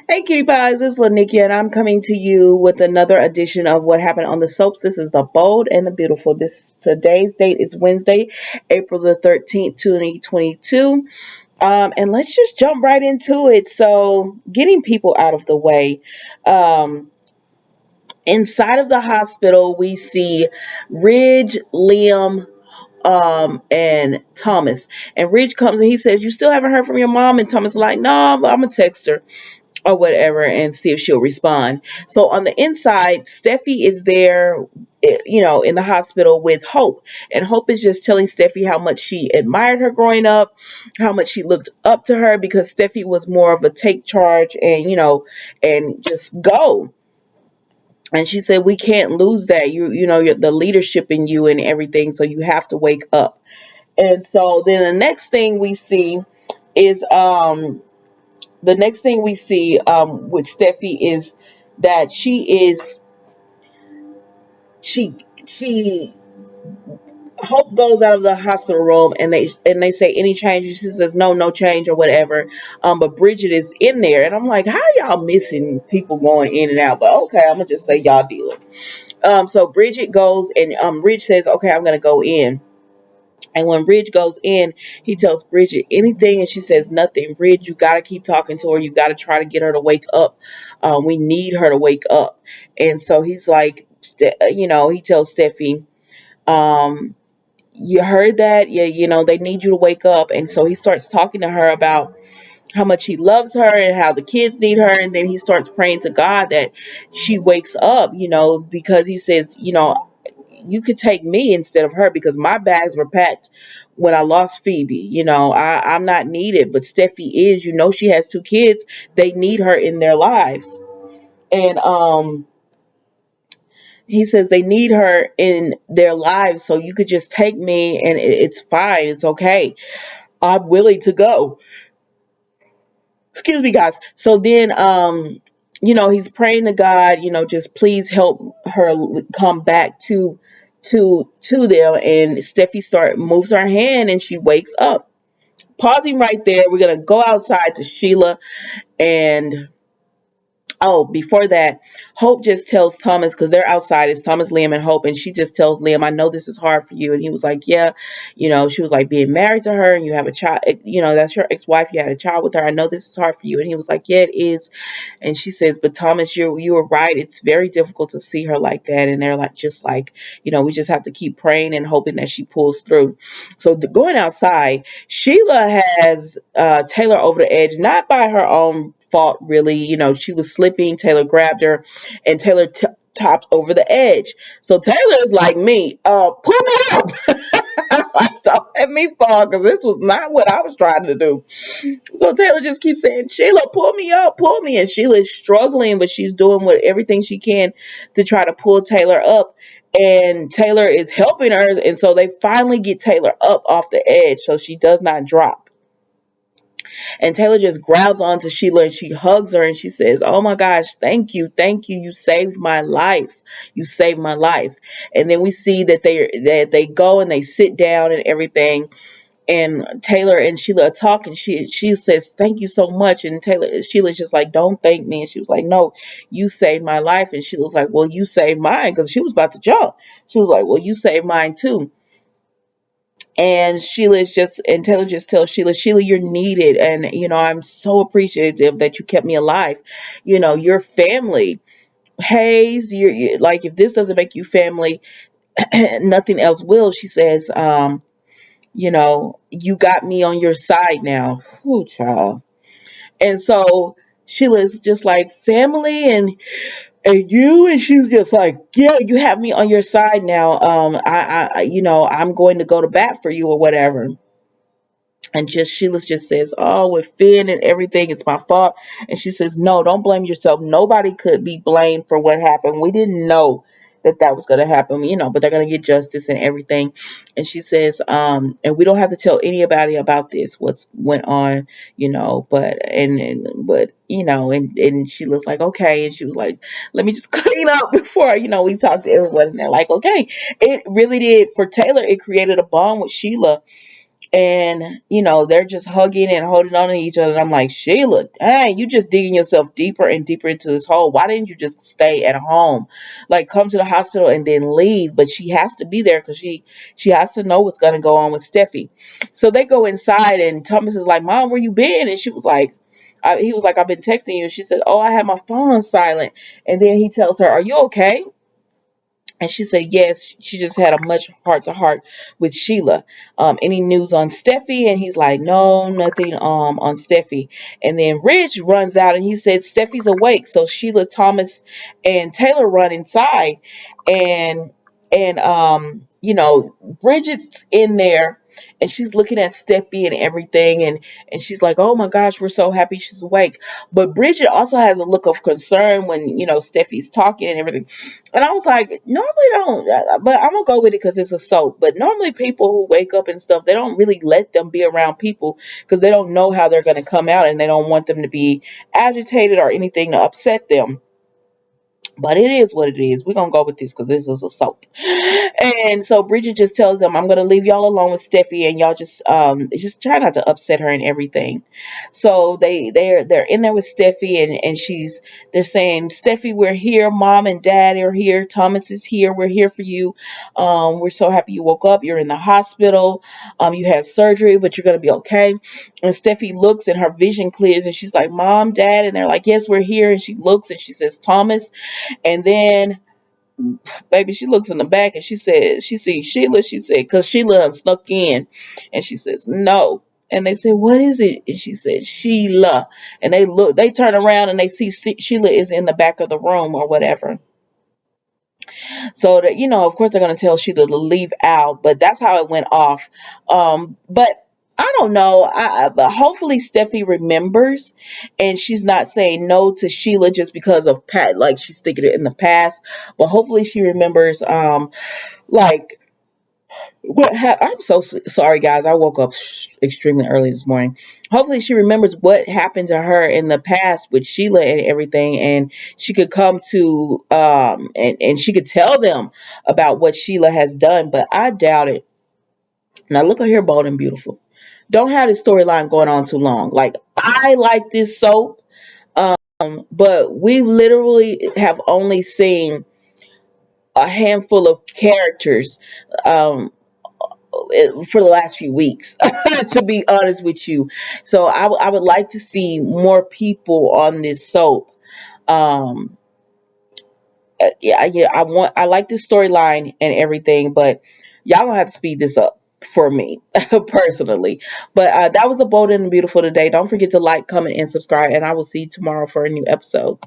Hey, cutie pies, this is Lanikia, and I'm coming to you with another edition of What Happened on the Soaps. This is the Bold and the Beautiful. Today's date is Wednesday, April the 13th, 2022. And let's just jump right into it. So, getting people out of the way. Um, Inside of the hospital, we see Ridge, Liam, and Thomas. And Ridge comes and he says, "You still haven't heard from your mom?" And Thomas is like, "No, I'm gonna text her or whatever and see if she'll respond." So on the inside, Steffi is there, in the hospital with Hope. And Hope is just telling Steffi how much she admired her growing up, how much she looked up to her because Steffi was more of a take charge and, and just go. And she said, "We can't lose that. The leadership in you and everything. So you have to wake up." And so then is the next thing we see with Steffi is that she Hope goes out of the hospital room and they say any change. She says no change or whatever. But Bridget is in there and I'm like, how y'all missing people going in and out? But okay, I'm gonna just say y'all dealing. So Bridget goes and Ridge says, okay, I'm gonna go in. And when Ridge goes in, he tells Bridget anything, and she says nothing. Ridge, you got to keep talking to her. You got to try to get her to wake up. We need her to wake up. And so he's like, he tells Steffi, you heard that? Yeah, they need you to wake up. And so he starts talking to her about how much he loves her and how the kids need her. And then he starts praying to God that she wakes up, because he says, you could take me instead of her because my bags were packed when I lost Phoebe. I'm not needed, but Steffi is. She has two kids. They need her in their lives. And he says they need her in their lives, so you could just take me and it's fine. It's okay. I'm willing to go. Excuse me, guys. So then, he's praying to God, just please help her come back to them. And Steffi moves her hand and she wakes up. Pausing right there, we're gonna go outside to Sheila and oh, before that, Hope just tells Thomas, because they're outside, it's Thomas, Liam, and Hope, and she just tells Liam, "I know this is hard for you." And he was like, "Yeah," she was like, "Being married to her and you have a child, that's your ex-wife, you had a child with her. I know this is hard for you." And he was like, "Yeah, it is." And she says, "But Thomas, you were right. It's very difficult to see her like that." And they're like, just like, we just have to keep praying and hoping that she pulls through. So going outside, Sheila has Taylor over the edge, not by her own fault, really. She was slipping. Taylor grabbed her, and Taylor topped over the edge. So Taylor is like me, pull me up. Don't let me fall because this was not what I was trying to do. So Taylor just keeps saying, "Sheila, pull me up, pull me." And Sheila is struggling, but she's doing everything she can to try to pull Taylor up. And Taylor is helping her. And so they finally get Taylor up off the edge so she does not drop. And Taylor just grabs onto Sheila and she hugs her and she says, "Oh my gosh, thank you. Thank you. You saved my life. You saved my life." And then we see that they go and they sit down and everything. And Taylor and Sheila are talking. She says, "Thank you so much." And Sheila's just like, "Don't thank me." And she was like, "No, you saved my life." And Sheila was like, "Well, you saved mine," because she was about to jump. She was like, "Well, you saved mine too." And Taylor just tells Sheila, "Sheila, you're needed. And, I'm so appreciative that you kept me alive. Your family. Hayes, you're like, if this doesn't make you family, nothing else will." She says, "You got me on your side now." Whew, child. And so Sheila's just like, "Family and you," and she's just like, "Yeah, you have me on your side now. I'm going to go to bat for you or whatever." And Sheila just says, "Oh, with Finn and everything, it's my fault." And she says, "No, don't blame yourself. Nobody could be blamed for what happened. We didn't know that was going to happen, but they're going to get justice and everything." And she says, "And we don't have to tell anybody about this, what's went on, but she was like, okay." And she was like, "Let me just clean up before, we talk to everyone." And they're like, okay. It really did. For Taylor, it created a bond with Sheila and they're just hugging and holding on to each other. And I'm like, Sheila, dang, you just digging yourself deeper and deeper into this hole. Why didn't you just stay at home, like come to the hospital and then leave? But she has to be there because she has to know what's going to go on with Steffi. So they go inside, and Thomas is like, Mom, where you been? And she was like, he was like, I've been texting you. And she said, oh, I had my phone on silent. And then he tells her, are you okay? And she said, yes, she just had a much heart to heart with Sheila. Any news on Steffi? And he's like, no, nothing on Steffi. And then Ridge runs out and he said, Steffi's awake. So Sheila, Thomas, and Taylor run inside. And, Bridget's in there and she's looking at Steffi and everything. And she's like, oh my gosh, we're so happy she's awake. But Bridget also has a look of concern when, Steffi's talking and everything. And I was like, normally don't, but I'm gonna go with it because it's a soap. But normally people who wake up and stuff, they don't really let them be around people because they don't know how they're gonna come out and they don't want them to be agitated or anything to upset them. But it is what it is. We're gonna go with this because this is a soap. And so Bridget just tells them, I'm gonna leave y'all alone with Steffi and y'all just try not to upset her and everything. So they're in there with Steffi and they're saying, Steffi, we're here, Mom and Dad are here, Thomas is here, we're here for you. We're so happy you woke up, you're in the hospital, you had surgery, but you're gonna be okay. And Steffi looks and her vision clears and she's like, Mom, Dad, and they're like, yes, we're here. And she looks and she says, Thomas. And then, baby, she looks in the back and she says, she sees Sheila. She said, because Sheila snuck in. And she says, no. And they said, what is it? And she said, Sheila. And they turn around and they see Sheila is in the back of the room or whatever. So that, of course they're going to tell Sheila to leave out, but that's how it went off. But I don't know. But hopefully Steffi remembers, and she's not saying no to Sheila just because of like she's thinking it in the past. But hopefully she remembers. Like I'm so sorry, guys. I woke up extremely early this morning. Hopefully, she remembers what happened to her in the past with Sheila and everything, and she could come to and she could tell them about what Sheila has done. But I doubt it. Now, look at here, bold and beautiful. Don't have this storyline going on too long. Like I like this soap, but we literally have only seen a handful of characters. For the last few weeks, to be honest with you. So I would like to see more people on this soap. Um, yeah, I like this storyline and everything, but y'all gonna have to speed this up for me personally. But that was the bold and the beautiful today. Don't forget to like, comment, and subscribe, and I will see you tomorrow for a new episode.